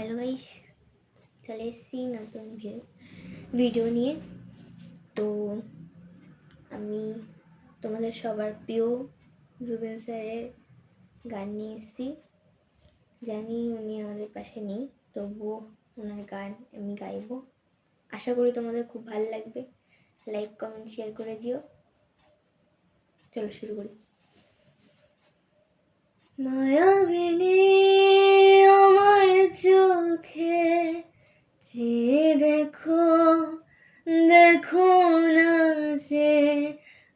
Hello guys, চলে এসেছি নতুন ভিডিও নিয়ে। তো আমি তোমাদের সবার প্রিয় জুবিন স্যারের গান নিয়ে এসেছি। জানি উনি আমাদের পাশে নেই, তবুও ওনার গান আমি গাইবো। আশা করি তোমাদের খুব ভালো লাগবে। লাইক কমেন্ট শেয়ার করে দিও। চলো শুরু করি। মায়াবিনী আমার চোখে চেয়ে দেখো, দেখো না যে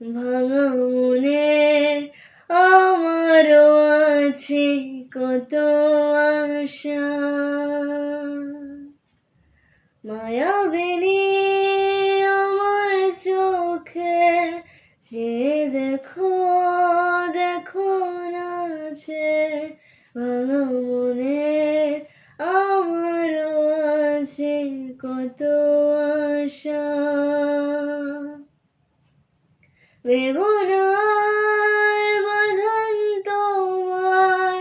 ভাঙা মনের আমারও আছে কত আশা। মায়াবিনী আমার চোখে চেয়ে দেখো, দেখো না যে ভাঙা মনের আমারও আছে কত আশা। বেদনার বাঁধন তোমার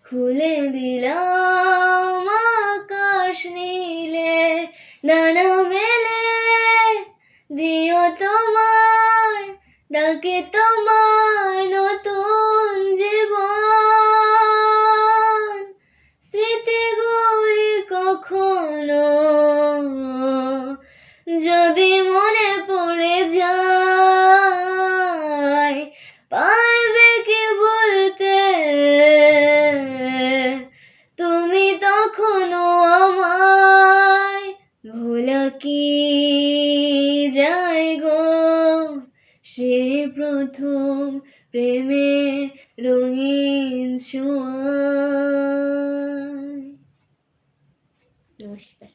খুলে দিলাম আকাশ নীলে, ডানা মেলে দিও তোমার ডাকে তোমার নতুন জীবন। স্মৃতিগুলি কখনো যদি মনে পড়ে যায়, পারবে কি বলতে তুমি তখনও আমায়? ভোলা কি যায় গো সে প্রথম প্রেমের রঙিন ছোঁয়ায়। নমস্কার।